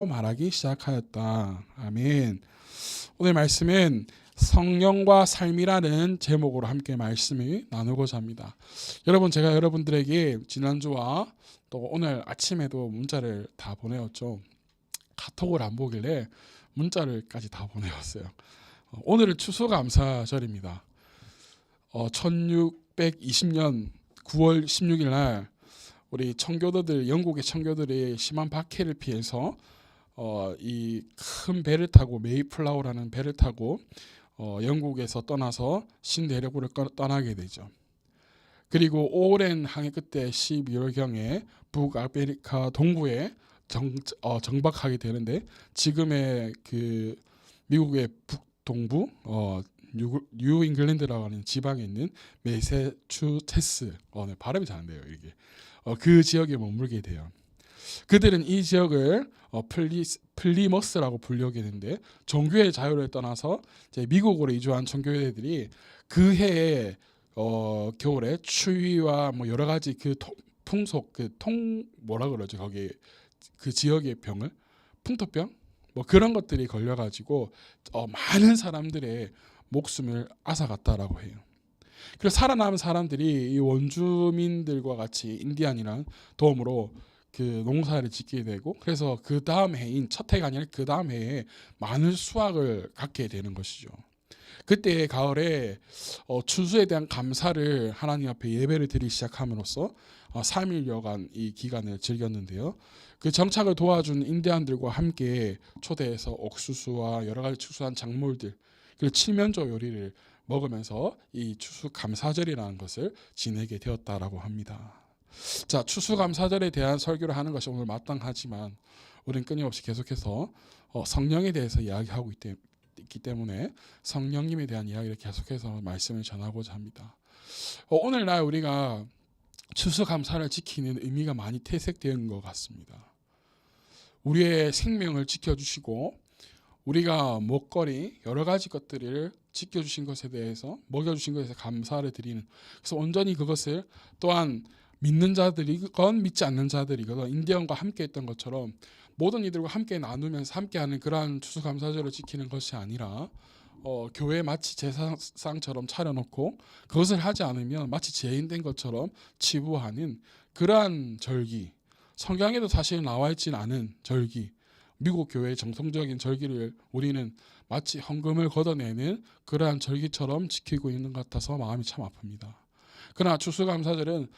말하기 시작하였다. 아멘. 오늘 말씀은 성령과 삶이라는 제목으로 함께 말씀을 나누고자 합니다. 여러분, 제가 여러분들에게 지난주와 또 오늘 아침에도 문자를 다 보내었죠. 카톡을 안 보길래 문자를까지 다 보내왔어요. 오늘은 추수감사절입니다. 1620년 9월 16일 날 우리 청교도들, 영국의 청교도들이 심한 박해를 피해서 이 큰 배를 타고 메이플라워라는 배를 타고 영국에서 떠나서 신대륙으로 떠나게 되죠. 그리고 오랜 항해 끝에 12월경에 북아메리카 동부에 정박하게 되는데, 지금의 그 미국의 북동부 뉴 잉글랜드라고 하는 지방에 있는 매세추세츠, 네, 발음이 잘 안 돼요 이게. 그 지역에 머물게 돼요. 그들은 이 지역을 플리머스라고 불리게 되는데, 종교의 자유를 떠나서 이제 미국으로 이주한 청교회들이 그 해에 겨울에 추위와 뭐 여러 가지 그 풍속 뭐라 그러죠, 거기 그 지역의 병을 풍토병 뭐 그런 것들이 걸려가지고 많은 사람들의 목숨을 앗아갔다라고 해요. 그래서 살아남은 사람들이 이 원주민들과 같이 인디안이란 도움으로 그 농사를 짓게 되고, 그래서 그 다음 해인 첫 해가 아니라 그 다음 해에 많은 수확을 갖게 되는 것이죠. 그때 가을에 추수에 대한 감사를 하나님 앞에 예배를 드리기 시작함으로써 3일여간 이 기간을 즐겼는데요. 그 정착을 도와준 인디안들과 함께 초대해서 옥수수와 여러 가지 추수한 작물들, 그리고 칠면조 요리를 먹으면서 이 추수감사절이라는 것을 지내게 되었다라고 합니다. 자, 추수감사절에 대한 설교를 하는 것이 오늘 마땅하지만 우리는 끊임없이 계속해서 성령에 대해서 이야기하고 있기 때문에 성령님에 대한 이야기를 계속해서 말씀을 전하고자 합니다. 오늘날 우리가 추수감사를 지키는 의미가 많이 퇴색된 것 같습니다. 우리의 생명을 지켜주시고 우리가 먹거리 여러 가지 것들을 지켜주신 것에 대해서, 먹여주신 것에 대해서 감사를 드리는, 그래서 온전히 그것을 또한 믿는 자들이건 믿지 않는 자들이건 인디언과 함께 했던 것처럼 모든 이들과 함께 나누면서 함께하는 그러한 추수감사절을 지키는 것이 아니라 교회에 마치 제사상처럼 차려놓고 그것을 하지 않으면 마치 죄인된 것처럼 치부하는 그러한 절기, 성경에도 사실 나와 있지는 않은 절기, 미국 교회의 정통적인 절기를 우리는 마치 헌금을 걷어내는 그러한 절기처럼 지키고 있는 것 같아서 마음이 참 아픕니다. 그러나 추수감사절은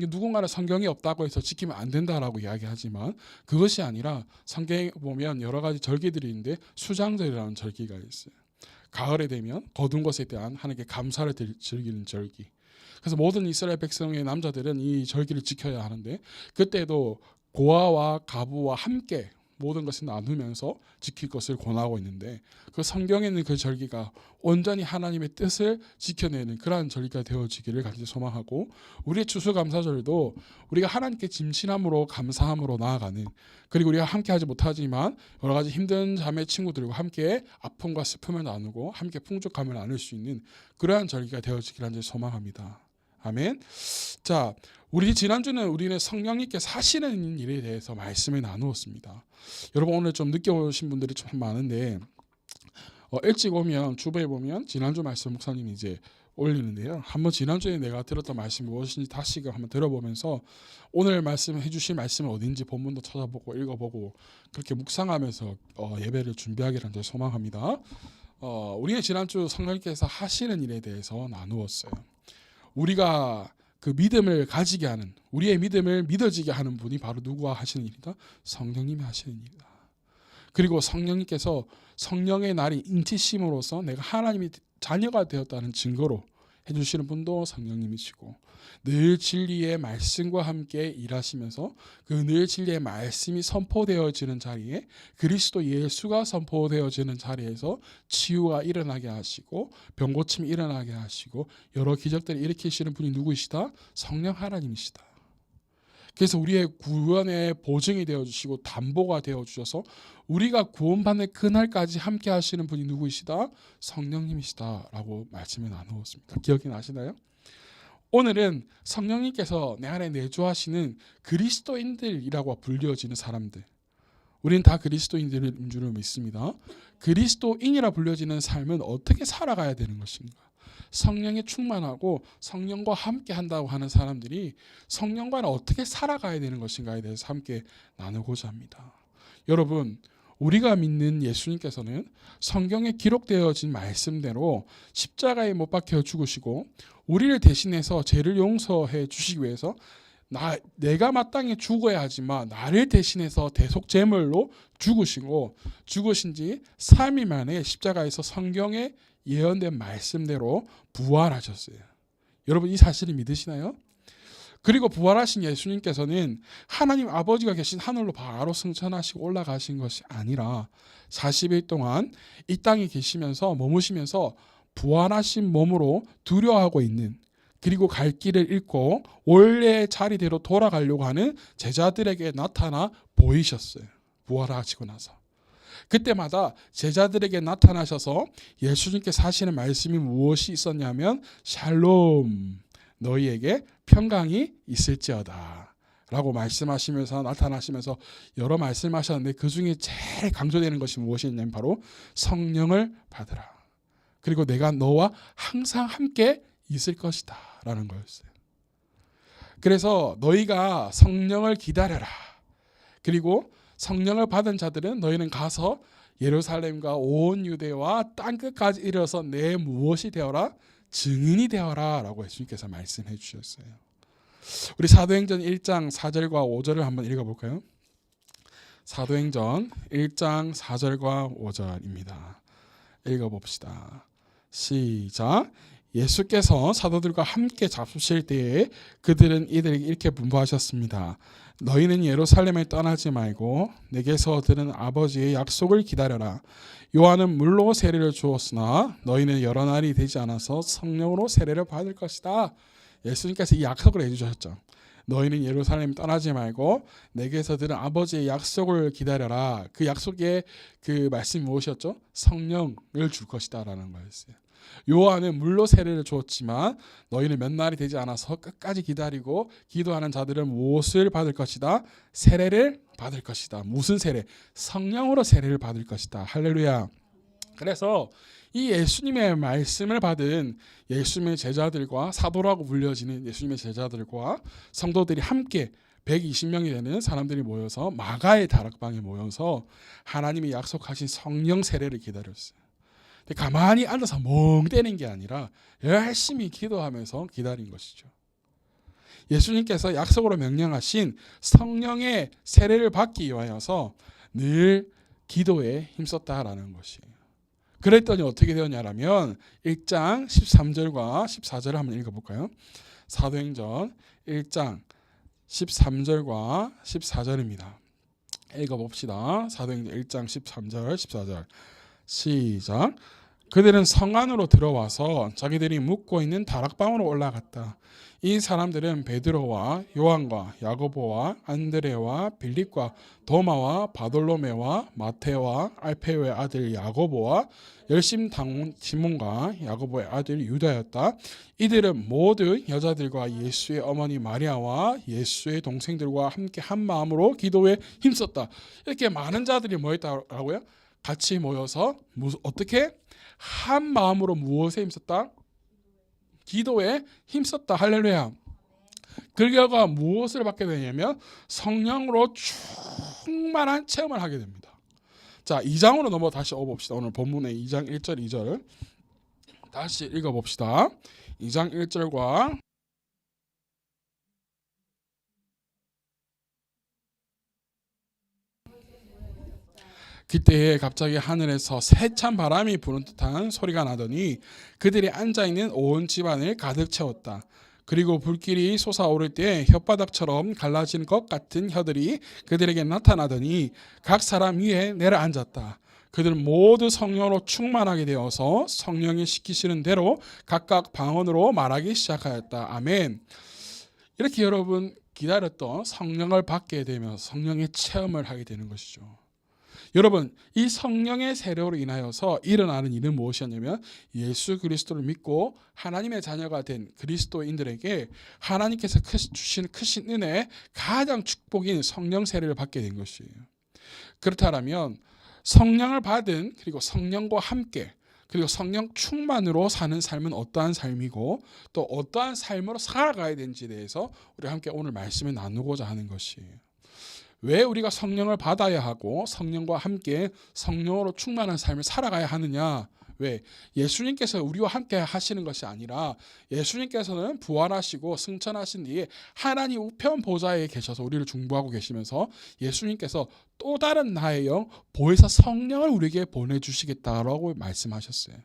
누군가는 성경이 없다고 해서 지키면 안 된다라고 이야기하지만, 그것이 아니라 성경에 보면 여러 가지 절기들이 있는데 수장절이라는 절기가 있어요. 가을에 되면 거둔 것에 대한 하나님께 감사를 즐기는 절기. 그래서 모든 이스라엘 백성의 남자들은 이 절기를 지켜야 하는데, 그때도 고아와 가부와 함께 모든 것을 나누면서 지킬 것을 권하고 있는데, 그 성경에 있는 그 절기가 온전히 하나님의 뜻을 지켜내는 그러한 절기가 되어지기를 간절히 소망하고, 우리의 추수감사절도 우리가 하나님께 진실함으로 감사함으로 나아가는, 그리고 우리가 함께하지 못하지만 여러 가지 힘든 자매 친구들과 함께 아픔과 슬픔을 나누고 함께 풍족함을 나눌 수 있는 그러한 절기가 되어지기를 간절히 소망합니다. 아멘. 자, 우리 지난주는 우리는 성령님께서 하시는 일에 대해서 말씀을 나누었습니다. 여러분, 오늘 좀 늦게 오신 분들이 좀 많은데 일찍 오면 주부에 보면 지난주 말씀 목사님이 이제 올리는데요. 한번 지난주에 내가 들었던 말씀이 무엇인지 다시 한번 들어보면서 오늘 말씀해 주실 말씀은 어딘지 본문도 찾아보고 읽어보고 그렇게 묵상하면서 예배를 준비하기를 소망합니다. 우리는 지난주 성령님께서 하시는 일에 대해서 나누었어요. 우리가 그 믿음을 가지게 하는, 우리의 믿음을 믿어지게 하는 분이 바로 누구가 하시는 일이다? 성령님이 하시는 일이다. 그리고 성령님께서 성령의 날이 인치심으로써 내가 하나님의 자녀가 되었다는 증거로 해주시는 분도 성령님이시고, 늘 진리의 말씀과 함께 일하시면서 그 늘 진리의 말씀이 선포되어지는 자리에, 그리스도 예수가 선포되어지는 자리에서 치유가 일어나게 하시고 병고침이 일어나게 하시고 여러 기적들을 일으키시는 분이 누구이시다? 성령 하나님이시다. 그래서 우리의 구원의 보증이 되어주시고 담보가 되어주셔서 우리가 구원받는 그날까지 함께 하시는 분이 누구이시다? 성령님이시다라고 말씀을 나누었습니다. 기억이 나시나요? 오늘은 성령님께서 내 안에 내주하시는 그리스도인들이라고 불려지는 사람들, 우리는 다 그리스도인들인 줄을 믿습니다. 그리스도인이라 불려지는 삶은 어떻게 살아가야 되는 것인가? 성령에 충만하고 성령과 함께 한다고 하는 사람들이 성령과는 어떻게 살아가야 되는 것인가에 대해서 함께 나누고자 합니다. 여러분, 우리가 믿는 예수님께서는 성경에 기록되어진 말씀대로 십자가에 못 박혀 죽으시고 우리를 대신해서 죄를 용서해 주시기 위해서 내가 마땅히 죽어야 하지만 나를 대신해서 대속제물로 죽으시고 죽으신 지 3일 만에 십자가에서 성경에 예언된 말씀대로 부활하셨어요. 여러분, 이 사실을 믿으시나요? 그리고 부활하신 예수님께서는 하나님 아버지가 계신 하늘로 바로 승천하시고 올라가신 것이 아니라 40일 동안 이 땅에 계시면서 머무시면서 부활하신 몸으로 두려워하고 있는, 그리고 갈 길을 잃고 원래의 자리대로 돌아가려고 하는 제자들에게 나타나 보이셨어요. 부활하시고 나서. 그때마다 제자들에게 나타나셔서 예수님께서 하시는 말씀이 무엇이 있었냐면 샬롬, 너희에게 평강이 있을지어다 라고 말씀하시면서 나타나시면서 여러 말씀하셨는데 그 중에 제일 강조되는 것이 무엇이냐면 바로 성령을 받으라. 그리고 내가 너와 항상 함께 있을 것이다 라는 거였어요. 그래서 너희가 성령을 기다려라. 그리고 성령을 받은 자들은 너희는 가서 예루살렘과 온 유대와 땅끝까지 이르러서 내 무엇이 되어라? 증인이 되어라 라고 예수님께서 말씀해 주셨어요. 우리 사도행전 1장 4절과 5절을 한번 읽어볼까요? 사도행전 1장 4절과 5절입니다. 읽어봅시다. 시작. 예수께서 사도들과 함께 잡수실 때에 그들은 이들에게 이렇게 분부하셨습니다. 너희는 예루살렘을 떠나지 말고 내게서 들은 아버지의 약속을 기다려라. 요한은 물로 세례를 주었으나 너희는 여러 날이 되지 않아서 성령으로 세례를 받을 것이다. 예수님께서 이 약속을 해주셨죠. 너희는 예루살렘 떠나지 말고 내게서 들은 아버지의 약속을 기다려라. 그 약속의 그 말씀이 무엇이었죠? 성령을 줄 것이다 라는 거였어요. 요한은 물로 세례를 주었지만 너희는 몇 날이 되지 않아서 끝까지 기다리고 기도하는 자들은 무엇을 받을 것이다? 세례를 받을 것이다. 무슨 세례? 성령으로 세례를 받을 것이다. 할렐루야. 그래서 이 예수님의 말씀을 받은 예수님의 제자들과 사도라고 불려지는 예수님의 제자들과 성도들이 함께 120명이 되는 사람들이 모여서 마가의 다락방에 모여서 하나님이 약속하신 성령 세례를 기다렸어요. 가만히 앉아서 멍 때리는 게 아니라 열심히 기도하면서 기다린 것이죠. 예수님께서 약속으로 명령하신 성령의 세례를 받기 위하여서 늘 기도에 힘썼다라는 것이에요. 그랬더니 어떻게 되었냐면 1장 13절과 14절을 한번 읽어볼까요? 사도행전 1장 13절과 14절입니다. 읽어봅시다. 사도행전 1장 13절 14절 시작. 그들은 성 안으로 들어와서 자기들이 묵고 있는 다락방으로 올라갔다. 이 사람들은 베드로와 요한과 야고보와 안드레와 빌립과 도마와 바돌로메와 마테와 알페오의 아들 야고보와 열심당원 시몬과 야고보의 아들 유다였다. 이들은 모두 여자들과 예수의 어머니 마리아와 예수의 동생들과 함께 한 마음으로 기도에 힘썼다. 이렇게 많은 자들이 모였다고요? 같이 모여서 어떻게 한 마음으로 무엇에 힘썼다? 기도에 힘썼다. 할렐루야. 그 결과 무엇을 받게 되냐면 성령으로 충만한 체험을 하게 됩니다. 자, 2장으로 넘어 다시 봅시다. 오늘 본문의 2장 1절 2절을 다시 읽어봅시다. 2장 1절과 그때에 갑자기 하늘에서 세찬 바람이 부는 듯한 소리가 나더니 그들이 앉아있는 온 집안을 가득 채웠다. 그리고 불길이 솟아오를 때 혓바닥처럼 갈라진 것 같은 혀들이 그들에게 나타나더니 각 사람 위에 내려앉았다. 그들은 모두 성령으로 충만하게 되어서 성령이 시키시는 대로 각각 방언으로 말하기 시작하였다. 아멘. 이렇게 여러분 기다렸던 성령을 받게 되면서 성령의 체험을 하게 되는 것이죠. 여러분, 이 성령의 세례로 인하여서 일어나는 일은 무엇이었냐면 예수 그리스도를 믿고 하나님의 자녀가 된 그리스도인들에게 하나님께서 주신 크신 은혜 가장 축복인 성령 세례를 받게 된 것이에요. 그렇다면 성령을 받은 그리고 성령과 함께 그리고 성령 충만으로 사는 삶은 어떠한 삶이고 또 어떠한 삶으로 살아가야 되는지에 대해서 우리 함께 오늘 말씀을 나누고자 하는 것이에요. 왜 우리가 성령을 받아야 하고 성령과 함께 성령으로 충만한 삶을 살아가야 하느냐? 왜? 예수님께서 우리와 함께 하시는 것이 아니라 예수님께서는 부활하시고 승천하신 뒤에 하나님 우편 보좌에 계셔서 우리를 중보하고 계시면서 예수님께서 또 다른 나의 영 보혜사 성령을 우리에게 보내주시겠다라고 말씀하셨어요.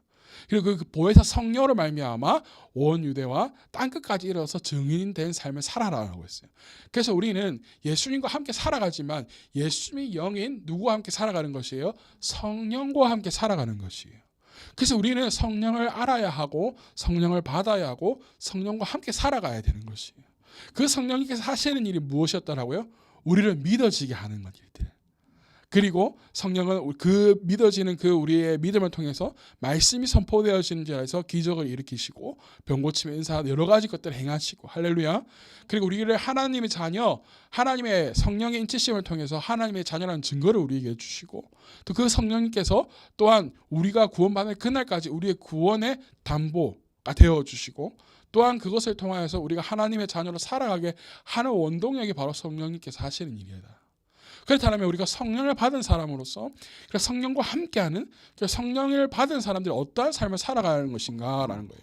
그리고 그 보혜사 성령으로 말미암아 온 유대와 땅끝까지 이르러서 증인이 된 삶을 살아라라고 했어요. 그래서 우리는 예수님과 함께 살아가지만 예수님의 영인 누구와 함께 살아가는 것이에요? 성령과 함께 살아가는 것이에요. 그래서 우리는 성령을 알아야 하고 성령을 받아야 하고 성령과 함께 살아가야 되는 것이에요. 그 성령님께서 하시는 일이 무엇이었더라고요? 우리를 믿어지게 하는 것 일들. 그리고 성령은 그 믿어지는 그 우리의 믿음을 통해서 말씀이 선포되어지는 자에서 기적을 일으키시고 병고침의 은사 여러 가지 것들을 행하시고 할렐루야. 그리고 우리를 하나님의 자녀 하나님의 성령의 인치심을 통해서 하나님의 자녀라는 증거를 우리에게 주시고 또 그 성령님께서 또한 우리가 구원받는 그날까지 우리의 구원의 담보가 되어주시고 또한 그것을 통하여서 우리가 하나님의 자녀로 살아가게 하는 원동력이 바로 성령님께서 하시는 일이다. 그렇다면 우리가 성령을 받은 사람으로서 성령과 함께하는 성령을 받은 사람들이 어떠한 삶을 살아가는 것인가라는 거예요.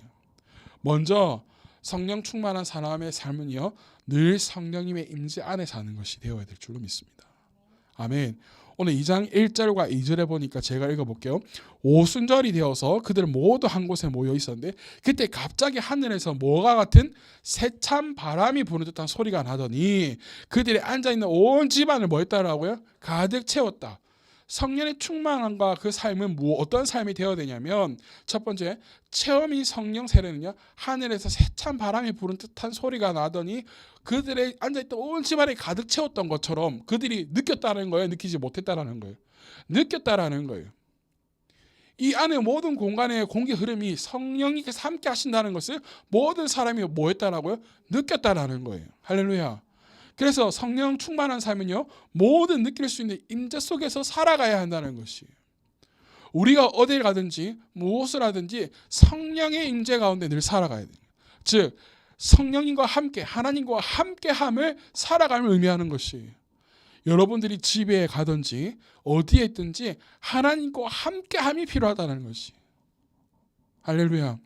먼저 성령 충만한 사람의 삶은요 늘 성령님의 임재 안에 사는 것이 되어야 될 줄로 믿습니다. 아멘. 오늘 2장 1절과 2절에 보니까 제가 읽어볼게요. 오순절이 되어서 그들 모두 한 곳에 모여 있었는데 그때 갑자기 하늘에서 뭐가 같은 세찬 바람이 부는 듯한 소리가 나더니 그들이 앉아있는 온 집안을 뭐 했다라고요? 가득 채웠다. 성령의 충만함과 그 삶은 어떤 삶이 되어야 되냐면 첫 번째 체험이 성령 세례는요 하늘에서 세찬 바람이 부는 듯한 소리가 나더니 그들의 앉아있던 온 집안에 가득 채웠던 것처럼 그들이 느꼈다는 거예요? 느끼지 못했다라는 거예요? 느꼈다라는 거예요. 이 안에 모든 공간의 공기 흐름이 성령님께서 함께 하신다는 것을 모든 사람이 뭐 했다라고요? 느꼈다라는 거예요. 할렐루야. 그래서 성령 충만한 삶은요 모든 느낄 수 있는 임재 속에서 살아가야 한다는 것이에요. 우리가 어딜 가든지 무엇을 하든지 성령의 임재 가운데 늘 살아가야 돼요. 즉 성령님과 함께 하나님과 함께함을 살아감을 의미하는 것이에요. 여러분들이 집에 가든지 어디에 있든지 하나님과 함께함이 필요하다는 것이에요. 할렐루야.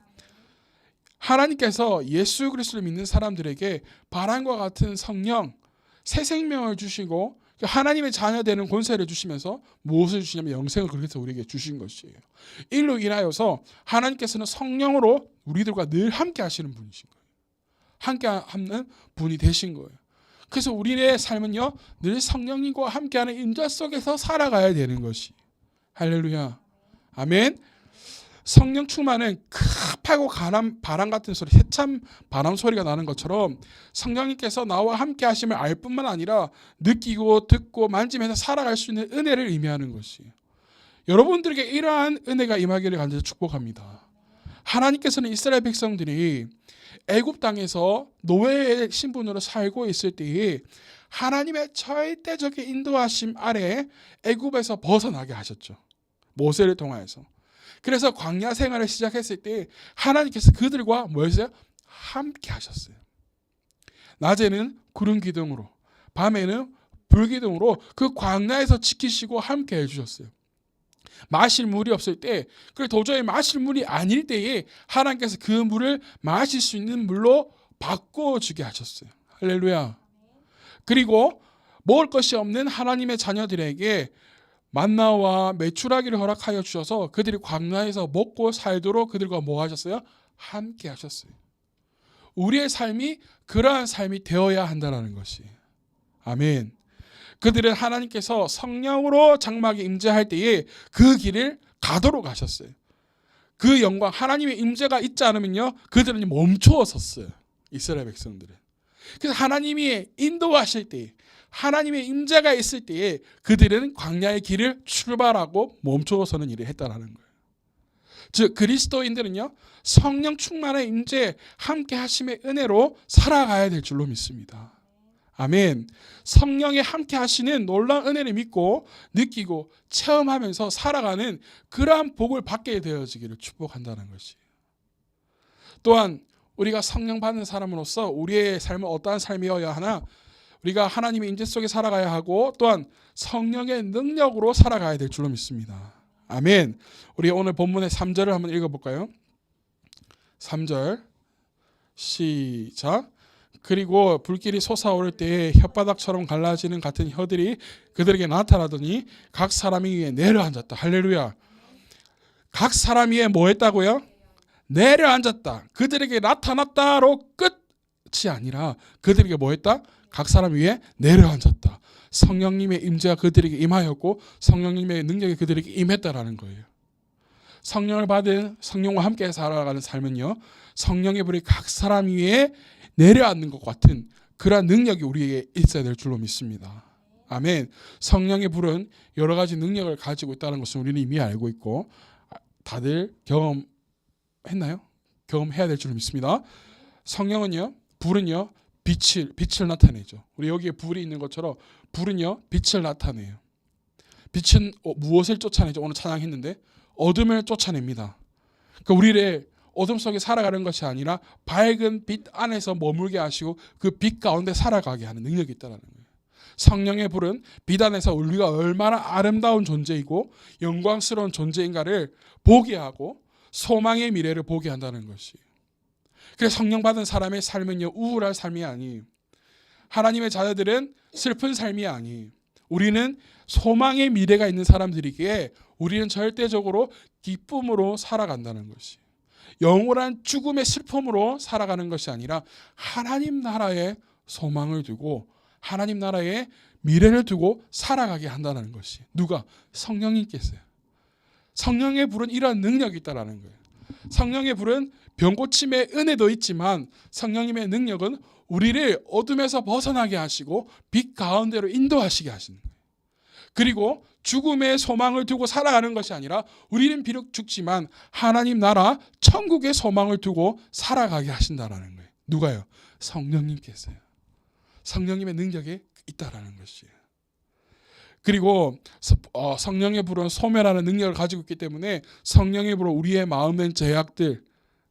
하나님께서 예수 그리스도를 믿는 사람들에게 바람과 같은 성령, 새 생명을 주시고 하나님의 자녀 되는 권세를 주시면서 무엇을 주시냐면 영생을 그렇게 해서 우리에게 주신 것이에요. 일로 인하여서 하나님께서는 성령으로 우리들과 늘 함께 하시는 분이신 거예요. 함께 하는 분이 되신 거예요. 그래서 우리의 삶은요 늘 성령님과 함께하는 임재 속에서 살아가야 되는 것이. 할렐루야. 아멘. 성령 충만은 급하고 바람 같은 소리, 세찬 바람 소리가 나는 것처럼 성령님께서 나와 함께 하심을 알 뿐만 아니라 느끼고 듣고 만지면서 살아갈 수 있는 은혜를 의미하는 것이에요. 여러분들에게 이러한 은혜가 임하기를 간절히 축복합니다. 하나님께서는 이스라엘 백성들이 애굽 땅에서 노예의 신분으로 살고 있을 때에 하나님의 절대적인 인도하심 아래 애굽에서 벗어나게 하셨죠. 모세를 통하여서. 그래서 광야 생활을 시작했을 때 하나님께서 그들과 뭐였어요? 함께 하셨어요. 낮에는 구름 기둥으로 밤에는 불 기둥으로 그 광야에서 지키시고 함께 해주셨어요. 마실 물이 없을 때 그리고 도저히 마실 물이 아닐 때에 하나님께서 그 물을 마실 수 있는 물로 바꿔주게 하셨어요. 할렐루야. 그리고 먹을 것이 없는 하나님의 자녀들에게 만나와 메추라기를 허락하여 주셔서 그들이 광야에서 먹고 살도록 그들과 뭐 하셨어요? 함께 하셨어요. 우리의 삶이 그러한 삶이 되어야 한다는 것이. 아멘. 그들은 하나님께서 성령으로 장막에 임재할 때에 그 길을 가도록 하셨어요. 그 영광 하나님의 임재가 있지 않으면요 그들은 멈추어 섰어요. 이스라엘 백성들은. 그래서 하나님이 인도하실 때 하나님의 임재가 있을 때에 그들은 광야의 길을 출발하고 멈추어 서는 일을 했다라는 거예요. 즉 그리스도인들은요 성령 충만한 임재 함께 하심의 은혜로 살아가야 될 줄로 믿습니다. 아멘. 성령이 함께 하시는 놀라운 은혜를 믿고 느끼고 체험하면서 살아가는 그러한 복을 받게 되어지기를 축복한다는 것이. 또한 우리가 성령 받는 사람으로서 우리의 삶은 어떠한 삶이어야 하나? 우리가 하나님의 임재 속에 살아가야 하고 또한 성령의 능력으로 살아가야 될 줄로 믿습니다. 아멘. 우리 오늘 본문의 3절을 한번 읽어볼까요? 3절 시작. 그리고 불길이 솟아오를 때에 혓바닥처럼 갈라지는 같은 혀들이 그들에게 나타나더니 각 사람 위에 내려앉았다. 할렐루야. 각 사람 위에 뭐 했다고요? 내려앉았다. 그들에게 나타났다로 끝이 아니라 그들에게 뭐 했다? 각 사람 위에 내려앉았다. 성령님의 임재가 그들에게 임하였고 성령님의 능력이 그들에게 임했다라는 거예요. 성령을 받은 성령과 함께 살아가는 삶은요, 성령의 불이 각 사람 위에 내려앉는 것 같은 그러한 능력이 우리에게 있어야 될 줄로 믿습니다. 아멘. 성령의 불은 여러 가지 능력을 가지고 있다는 것을 우리는 이미 알고 있고 다들 경험했나요? 경험해야 될 줄로 믿습니다. 성령은요, 불은요, 빛을 나타내죠. 우리 여기에 불이 있는 것처럼 불은요, 빛을 나타내요. 빛은 무엇을 쫓아내죠? 오늘 찬양했는데 어둠을 쫓아냅니다. 그러니까 우리를 어둠 속에 살아가는 것이 아니라 밝은 빛 안에서 머물게 하시고 그 빛 가운데 살아가게 하는 능력이 있다는 거예요. 성령의 불은 빛 안에서 우리가 얼마나 아름다운 존재이고 영광스러운 존재인가를 보게 하고 소망의 미래를 보게 한다는 것이에요. 그래서 성령 받은 사람의 삶은요, 우울할 삶이 아니에요. 하나님의 자녀들은 슬픈 삶이 아니에요. 우리는 소망의 미래가 있는 사람들이기에 우리는 절대적으로 기쁨으로 살아간다는 것이에요. 영원한 죽음의 슬픔으로 살아가는 것이 아니라 하나님 나라에 소망을 두고 하나님 나라에 미래를 두고 살아가게 한다는 것이. 누가? 성령님께서요. 성령의 불은 이러한 능력이 있다는 거예요. 성령의 불은 병고침의 은혜도 있지만 성령님의 능력은 우리를 어둠에서 벗어나게 하시고 빛 가운데로 인도하시게 하시는 거예요. 그리고 죽음의 소망을 두고 살아가는 것이 아니라 우리는 비록 죽지만 하나님 나라 천국의 소망을 두고 살아가게 하신다라는 거예요. 누가요? 성령님께서요. 성령님의 능력이 있다라는 것이에요. 그리고 성령의 불은 소멸하는 능력을 가지고 있기 때문에 성령의 불은 우리의 마음의 제약들,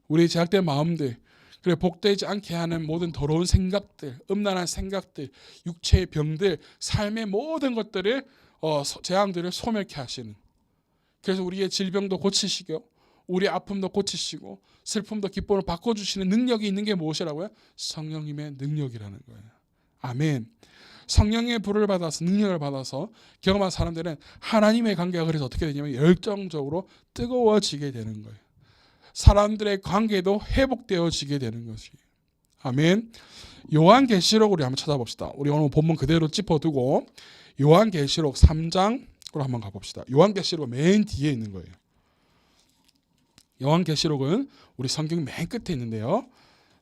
우리의 제약된 마음들, 그리고 복되지 않게 하는 모든 더러운 생각들, 음란한 생각들, 육체의 병들, 삶의 모든 것들을 재앙들을 소멸케 하시는. 그래서 우리의 질병도 고치시고 우리의 아픔도 고치시고 슬픔도 기쁨으로 바꿔주시는 능력이 있는 게 무엇이라고요? 성령님의 능력이라는 거예요. 아멘. 성령의 불을 받아서 능력을 받아서 경험한 사람들은 하나님의 관계가 그래서 어떻게 되냐면 열정적으로 뜨거워지게 되는 거예요. 사람들의 관계도 회복되어지게 되는 것이에요. 아멘. 요한계시록 우리 한번 찾아봅시다. 우리 오늘 본문 그대로 짚어두고 요한계시록 3장으로 한번 가봅시다. 요한계시록 맨 뒤에 있는 거예요. 요한계시록은 우리 성경 맨 끝에 있는데요.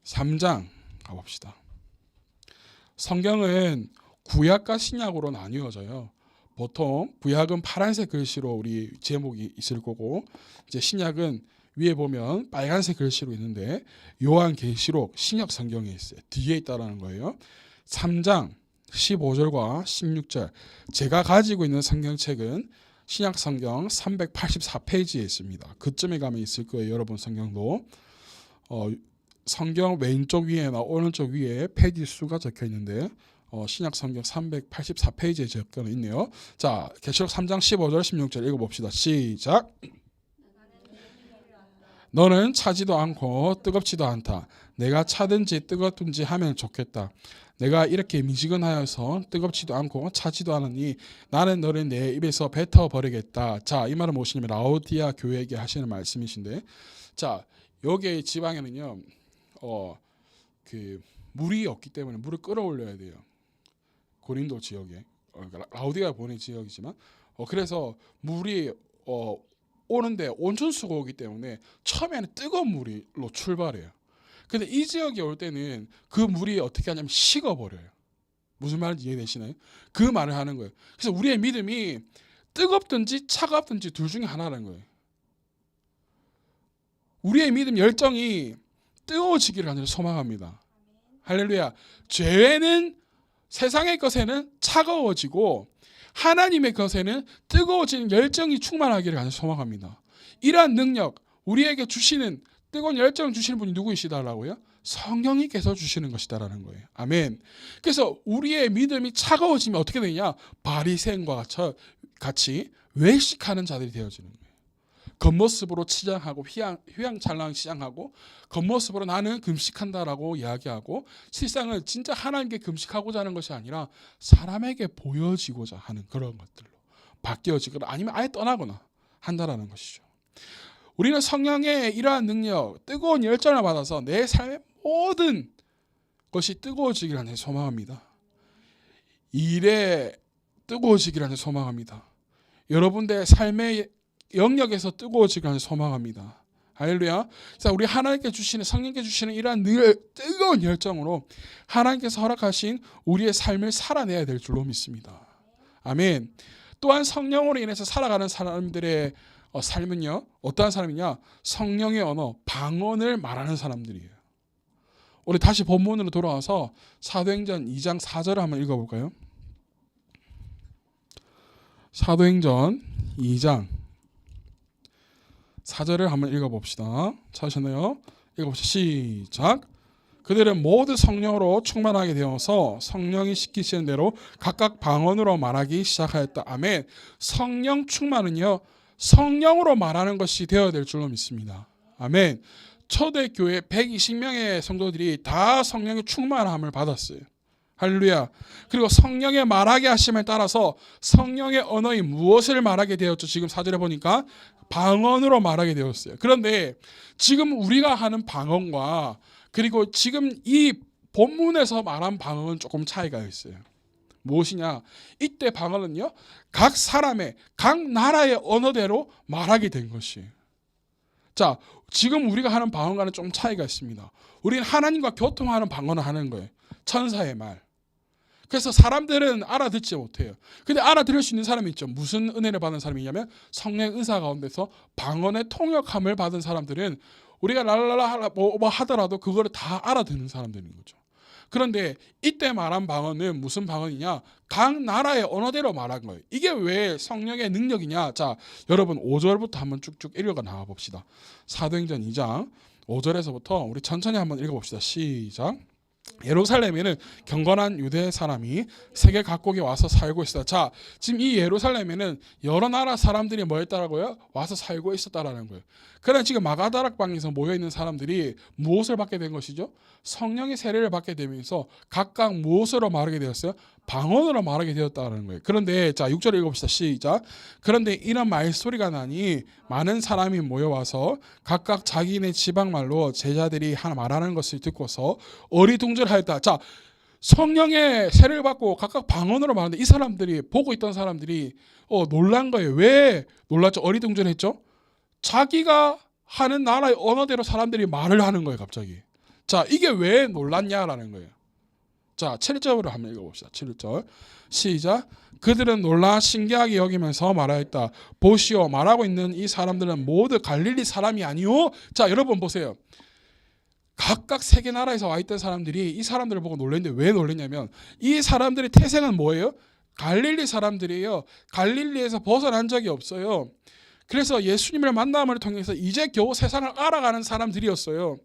3장 가봅시다. 성경은 구약과 신약으로 나뉘어져요. 보통 구약은 파란색 글씨로 우리 제목이 있을 거고 이제 신약은 위에 보면 빨간색 글씨로 있는데 요한계시록 신약 성경에 있어요. 뒤에 있다라는 거예요. 3장 15절과 16절. 제가 가지고 있는 성경책은 신약 성경 384페이지에 있습니다. 그쯤에 가면 있을 거예요. 여러분 성경도. 성경 왼쪽 위에나 오른쪽 위에 페이지 수가 적혀 있는데 신약 성경 384페이지에 적혀 있네요. 자, 계시록 3장 15절 16절 읽어봅시다. 시작. 너는 차지도 않고 뜨겁지도 않다. 내가 차든지 뜨겁든지 하면 좋겠다. 내가 이렇게 미지근하여서 뜨겁지도 않고 차지도 않으니 나는 너를 내 입에서 뱉어버리겠다. 자, 이 말은 무엇이냐면 라오디아 교회에게 하시는 말씀이신데, 자, 여기 지방에는요, 그 물이 없기 때문에 물을 끌어올려야 돼요. 고린도 지역에, 라오디아 보낸 지역이지만, 그래서 물이 오는데 온천수가 오기 때문에 처음에는 뜨거운 물로 출발해요. 근데 이 지역에 올 때는 그 물이 어떻게 하냐면 식어버려요. 무슨 말인지 이해되시나요? 그 말을 하는 거예요. 그래서 우리의 믿음이 뜨겁든지 차갑든지 둘 중에 하나라는 거예요. 우리의 믿음 열정이 뜨거워지기를 하늘 소망합니다. 할렐루야. 죄는 세상의 것에는 차가워지고 하나님의 것에는 뜨거워지는 열정이 충만하기를 간절히 소망합니다. 이러한 능력, 우리에게 주시는 뜨거운 열정을 주시는 분이 누구이시다라고요? 성령님께서 주시는 것이다라는 거예요. 아멘. 그래서 우리의 믿음이 차가워지면 어떻게 되냐? 바리새인과 같이 외식하는 자들이 되어지는 거예요. 겉모습으로 치장하고 휘황찬란하게 치장하고 겉모습으로 나는 금식한다라고 이야기하고 실상은 진짜 하나님께 금식하고자 하는 것이 아니라 사람에게 보여지고자 하는 그런 것들로 바뀌어지거나 아니면 아예 떠나거나 한다라는 것이죠. 우리는 성령의 이러한 능력, 뜨거운 열정을 받아서 내 삶의 모든 것이 뜨거워지기를 하는 소망합니다. 일에 뜨거워지기를 하는 소망합니다. 여러분들의 삶의 영역에서 뜨거워지기를 하는 소망합니다. 할렐루야. 자, 우리 하나님께 주시는 성령께 주시는 이러한 늘 뜨거운 열정으로 하나님께서 허락하신 우리의 삶을 살아내야 될 줄로 믿습니다. 아멘. 또한 성령으로 인해서 살아가는 사람들의 삶은요, 어떠한 사람이냐? 성령의 언어, 방언을 말하는 사람들이에요. 우리 다시 본문으로 돌아와서 사도행전 2장 4절을 한번 읽어볼까요? 사도행전 2장 4절을 한번 읽어봅시다. 찾으셨나요? 읽어봅시다. 시작. 그들은 모두 성령으로 충만하게 되어서 성령이 시키시는 대로 각각 방언으로 말하기 시작하였다. 아멘. 성령 충만은요, 성령으로 말하는 것이 되어야 될 줄로 믿습니다. 아멘. 초대교회 120명의 성도들이 다 성령의 충만함을 받았어요. 할렐루야. 그리고 성령의 말하게 하심에 따라서 성령의 언어인 무엇을 말하게 되었죠? 지금 4절에 보니까 방언으로 말하게 되었어요. 그런데 지금 우리가 하는 방언과 그리고 지금 이 본문에서 말한 방언은 조금 차이가 있어요. 무엇이냐? 이때 방언은요, 각 사람의, 각 나라의 언어대로 말하게 된 것이에요. 자, 지금 우리가 하는 방언과는 좀 차이가 있습니다. 우리는 하나님과 교통하는 방언을 하는 거예요. 천사의 말. 그래서 사람들은 알아듣지 못해요. 근데 알아들을 수 있는 사람이 있죠. 무슨 은혜를 받은 사람이냐면 성령 은사 가운데서 방언의 통역함을 받은 사람들은 우리가 랄랄라 뭐 하더라도 그거를 다 알아듣는 사람들인 거죠. 그런데 이때 말한 방언은 무슨 방언이냐? 각 나라의 언어대로 말한 거예요. 이게 왜 성령의 능력이냐? 자, 여러분 5절부터 한번 쭉쭉 읽어 나와 봅시다. 사도행전 2장 5절에서부터 우리 천천히 한번 읽어 봅시다. 시작. 예루살렘에는 경건한 유대 사람이 세계 각국에 와서 살고 있었다. 자, 지금 이 예루살렘에는 여러 나라 사람들이 뭐 했다라고요? 와서 살고 있었다라는 거예요. 그러나 지금 마가다락방에서 모여있는 사람들이 무엇을 받게 된 것이죠? 성령의 세례를 받게 되면서 각각 무엇으로 말하게 되었어요? 방언으로 말하게 되었다는 거예요. 그런데 자, 6절 읽어봅시다. 시작. 그런데 이런 말소리가 나니 많은 사람이 모여와서 각각 자기네 지방말로 제자들이 말하는 것을 듣고서 어리둥절하였다. 자, 성령의 세례를 받고 각각 방언으로 말하는데 이 사람들이 보고 있던 사람들이 놀란 거예요. 왜 놀랐죠? 어리둥절했죠? 자기가 하는 나라의 언어대로 사람들이 말을 하는 거예요. 갑자기. 자, 이게 왜 놀랐냐라는 거예요. 자, 7절으로 한번 읽어봅시다. 7절 시작. 그들은 놀라 신기하게 여기면서 말하였다. 보시오, 말하고 있는 이 사람들은 모두 갈릴리 사람이 아니오. 자, 여러분 보세요. 각각 세계 나라에서 와 있던 사람들이 이 사람들을 보고 놀랐는데 왜 놀랐냐면 이 사람들의 태생은 뭐예요? 갈릴리 사람들이에요. 갈릴리에서 벗어난 적이 없어요. 그래서 예수님을 만남을 통해서 이제 겨우 세상을 알아가는 사람들이었어요.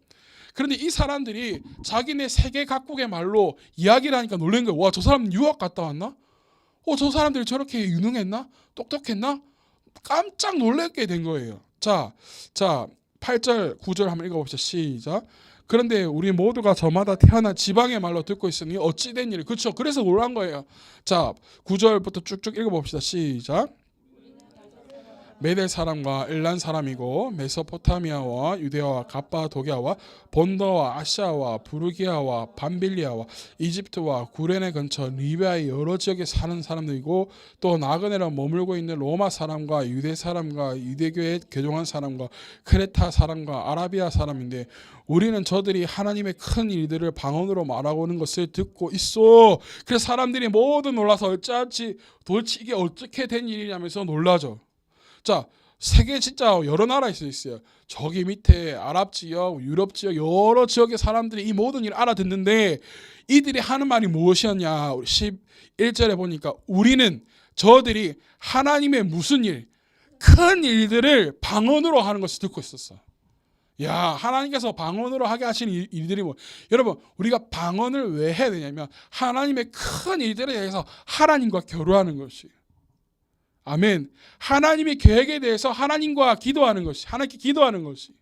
그런데 이 사람들이 자기네 세계 각국의 말로 이야기를 하니까 놀란 거예요. 와, 저 사람 유학 갔다 왔나? 저 사람들이 저렇게 유능했나? 똑똑했나? 깜짝 놀랄게 된 거예요. 자, 8절, 9절 한번 읽어봅시다. 시작. 그런데 우리 모두가 저마다 태어난 지방의 말로 듣고 있으니 어찌 된 일이. 그렇죠. 그래서 놀란 거예요. 자, 9절부터 쭉쭉 읽어봅시다. 시작. 메대 사람과 일란 사람이고 메소포타미아와 유대아와 갑바도기아와 본더와 아시아와 부르기아와 밤빌리아와 이집트와 구레네 근처 리비아의 여러 지역에 사는 사람들이고 또 나그네로 머물고 있는 로마 사람과 유대 사람과 유대교에 개종한 사람과 크레타 사람과 아라비아 사람인데 우리는 저들이 하나님의 큰 일들을 방언으로 말하고 오는 것을 듣고 있어. 그래서 사람들이 모두 놀라서 어찌 도대체 이게 어떻게 된 일이냐면서 놀라죠. 자, 세계 진짜 여러 나라에 있어요. 저기 밑에 아랍 지역, 유럽 지역 여러 지역의 사람들이 이 모든 일을 알아듣는데 이들이 하는 말이 무엇이었냐? 11절에 보니까 우리는 저들이 하나님의 무슨 일, 큰 일들을 방언으로 하는 것을 듣고 있었어. 야, 하나님께서 방언으로 하게 하시는 일들이 뭐? 여러분, 우리가 방언을 왜 해야 되냐면 하나님의 큰 일들에 대해서 하나님과 교류하는 것이에요. 아멘. 하나님의 계획에 대해서 하나님과 기도하는 것이, 하나님께 기도하는 것이.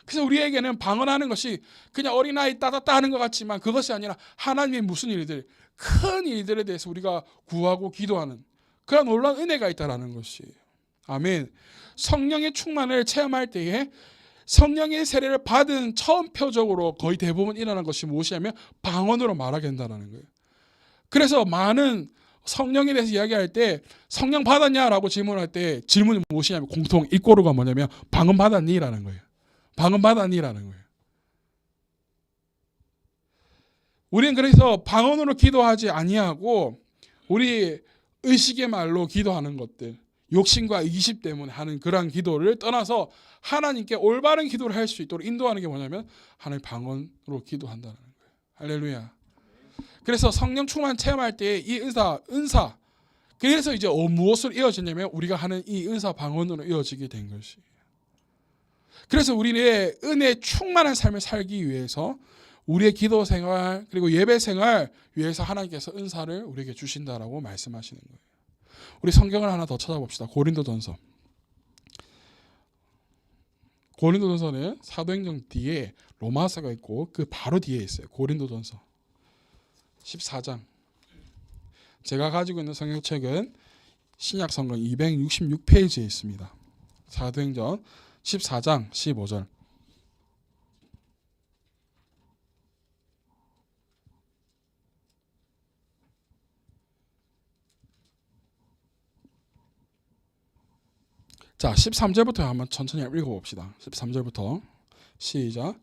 그래서 우리에게는 방언하는 것이 그냥 어린아이 따따따 하는 것 같지만 그것이 아니라 하나님의 무슨 일들, 큰 일들에 대해서 우리가 구하고 기도하는 그런 놀라운 은혜가 있다는 것이에요. 아멘. 성령의 충만을 체험할 때에 성령의 세례를 받은 처음 표적으로 거의 대부분 일어난 것이 무엇이냐면 방언으로 말하게 된다는 거예요. 그래서 많은 성령에 대해서 이야기할 때 성령 받았냐라고 질문할 때 질문이 무엇이냐면 공통 일꼬루가 뭐냐면 방언 받았니라는 거예요. 방언 받았니라는 거예요. 우리는 그래서 방언으로 기도하지 아니하고 우리 의식의 말로 기도하는 것들, 욕심과 이기심 때문에 하는 그러한 기도를 떠나서 하나님께 올바른 기도를 할 수 있도록 인도하는 게 뭐냐면 하나님 방언으로 기도한다는 거예요. 할렐루야. 그래서 성령 충만 체험할 때 이 은사 그래서 이제 무엇으로 이어지냐면 우리가 하는 이 은사 방언으로 이어지게 된 것이에요. 그래서 우리의 은혜 충만한 삶을 살기 위해서 우리의 기도 생활 그리고 예배 생활 위해서 하나님께서 은사를 우리에게 주신다라고 말씀하시는 거예요. 우리 성경을 하나 더 찾아봅시다. 고린도전서. 고린도전서는 사도행전 뒤에 로마서가 있고 그 바로 뒤에 있어요. 고린도전서 14장. 제가 가지고 있는 성경책은 신약 성경 266페이지에 있습니다. 사도행전 14장 15절. 자, 13절부터 한번 천천히 읽어봅시다. 13절부터 시작.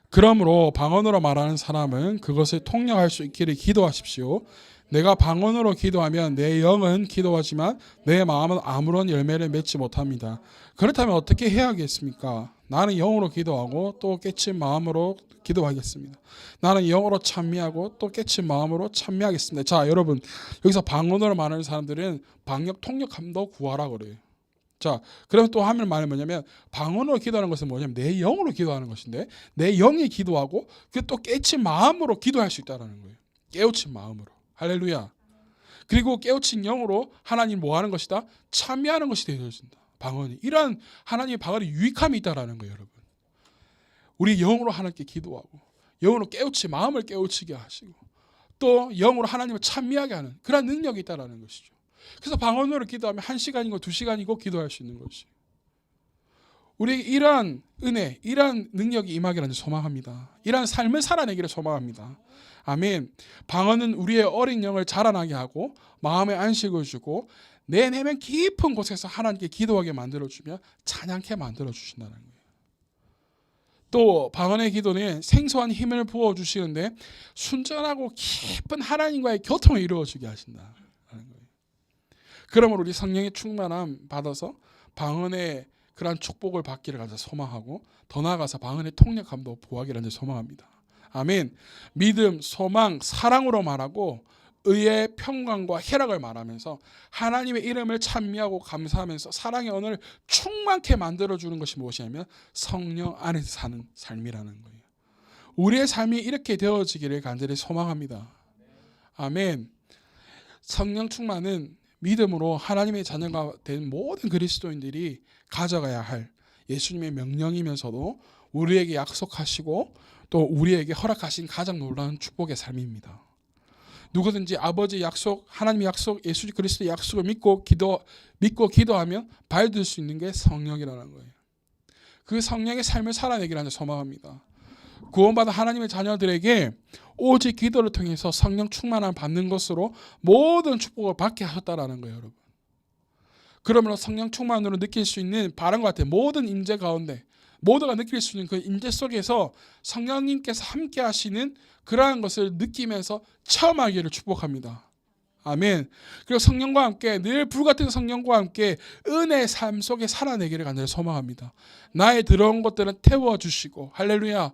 그러므로 방언으로 말하는 사람은 그것을 통역할 수 있기를 기도하십시오. 내가 방언으로 기도하면 내 영은 기도하지만 내 마음은 아무런 열매를 맺지 못합니다. 그렇다면 어떻게 해야겠습니까? 나는 영으로 기도하고 또 깨친 마음으로 기도하겠습니다. 나는 영으로 찬미하고 또 깨친 마음으로 찬미하겠습니다. 자, 여러분 여기서 방언으로 말하는 사람들은 방역 통역함도 구하라 그래요. 자, 그러면 또 하면 말이 뭐냐면 방언으로 기도하는 것은 뭐냐면 내 영으로 기도하는 것인데 내 영이 기도하고 그 또 깨친 마음으로 기도할 수 있다는 거예요. 깨우친 마음으로. 할렐루야. 그리고 깨우친 영으로 하나님 뭐 하는 것이다? 참여하는 것이 되어진다. 방언이. 이런 하나님의 방언이 유익함이 있다라는 거예요, 여러분. 우리 영으로 하나님께 기도하고 영으로 깨우치 마음을 깨우치게 하시고 또 영으로 하나님을 찬미하게 하는 그런 능력이 있다라는 것이죠. 그래서 방언으로 기도하면 1시간이고 2시간이고 기도할 수 있는 것이. 우리에게 이러한 은혜, 이러한 능력이 임하기를 소망합니다. 이러한 삶을 살아내기를 소망합니다. 아멘. 방언은 우리의 어린 영을 자라나게 하고 마음의 안식을 주고 내 내면 깊은 곳에서 하나님께 기도하게 만들어주며 찬양케 만들어주신다는 거예요. 또 방언의 기도는 생소한 힘을 부어주시는데 순전하고 깊은 하나님과의 교통을 이루어지게 하신다는 거예요. 그러므로 우리 성령의 충만함 받아서 방언의 그러한 축복을 받기를 간절히 소망하고 더 나아가서 방언의 통역함도 보하기를 간절히 소망합니다. 아멘. 믿음, 소망, 사랑으로 말하고 의의 평강과 희락을 말하면서 하나님의 이름을 찬미하고 감사하면서 사랑의 언어를 충만케 만들어주는 것이 무엇이냐면 성령 안에서 사는 삶이라는 거예요. 우리의 삶이 이렇게 되어지기를 간절히 소망합니다. 아멘. 성령 충만은 믿음으로 하나님의 자녀가 된 모든 그리스도인들이 가져가야 할 예수님의 명령이면서도 우리에게 약속하시고 또 우리에게 허락하신 가장 놀라운 축복의 삶입니다. 누구든지 아버지의 약속, 하나님의 약속, 예수 그리스도의 약속을 믿고 기도하면 받을 수 있는 게 성령이라는 거예요. 그 성령의 삶을 살아내기라는 소망합니다. 구원받은 하나님의 자녀들에게 오직 기도를 통해서 성령 충만함을 받는 것으로 모든 축복을 받게 하셨다라는 거예요, 여러분. 그러므로 성령 충만으로 느낄 수 있는 바람과 같은 모든 임재 가운데 모두가 느낄 수 있는 그 임재 속에서 성령님께서 함께 하시는 그러한 것을 느끼면서 체험하기를 축복합니다. 아멘. 그리고 성령과 함께 늘 불같은 성령과 함께 은혜의 삶 속에 살아내기를 간절히 소망합니다. 나의 들어온 것들은 태워주시고 할렐루야.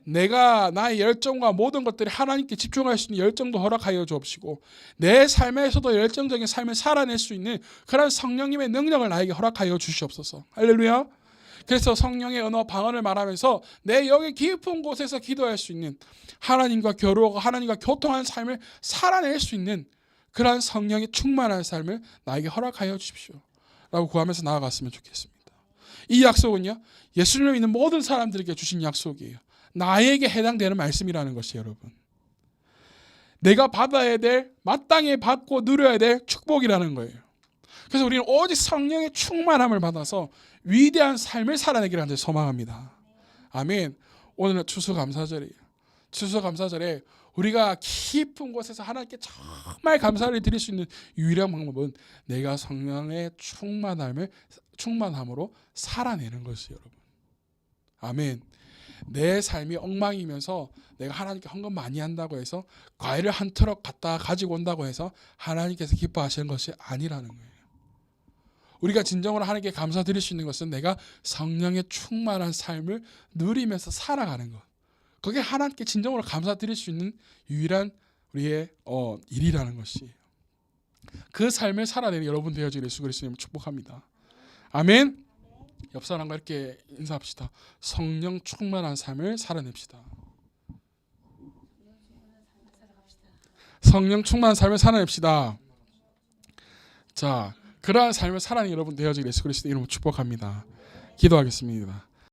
내가 나의 열정과 모든 것들이 하나님께 집중할 수 있는 열정도 허락하여 주옵시고 내 삶에서도 열정적인 삶을 살아낼 수 있는 그런 성령님의 능력을 나에게 허락하여 주시옵소서. 할렐루야. 그래서 성령의 언어 방언을 말하면서 내 영의 깊은 곳에서 기도할 수 있는 하나님과 겨루고 하나님과 교통하는 삶을 살아낼 수 있는 그러한 성령의 충만한 삶을 나에게 허락하여 주십시오 라고 구하면서 나아갔으면 좋겠습니다. 이 약속은요 예수님을 믿는 모든 사람들에게 주신 약속이에요. 나에게 해당되는 말씀이라는 것이에요. 여러분, 내가 받아야 될, 마땅히 받고 누려야 될 축복이라는 거예요. 그래서 우리는 오직 성령의 충만함을 받아서 위대한 삶을 살아내기를 간절히 소망합니다. 아멘. 오늘은 추수감사절이에요. 추수감사절에 우리가 깊은 곳에서 하나님께 정말 감사를 드릴 수 있는 유일한 방법은 내가 성령의 충만함으로 살아내는 것이에요. 여러분, 아멘. 내 삶이 엉망이면서 내가 하나님께 헌금 많이 한다고 해서 과일을 한 트럭 갖다 가지고 온다고 해서 하나님께서 기뻐하시는 것이 아니라는 거예요. 우리가 진정으로 하나님께 감사드릴 수 있는 것은 내가 성령의 충만한 삶을 누리면서 살아가는 것. 그게 하나님께 진정으로 감사드릴 수 있는 유일한 우리의 일이라는 것이에요. 그 삶을 살아내는 여러분 되어주길 예수 그리스도님 축복합니다. 아멘. 옆 사람과 이렇게 인사합시다. 성령 충만한 삶을 살아냅시다. 성령 충만한 삶을 살아냅시다. 자, 그러한 삶을 살아내는 여러분 되어주길 예수 그리스도 이름으로 축복합니다. 기도하겠습니다.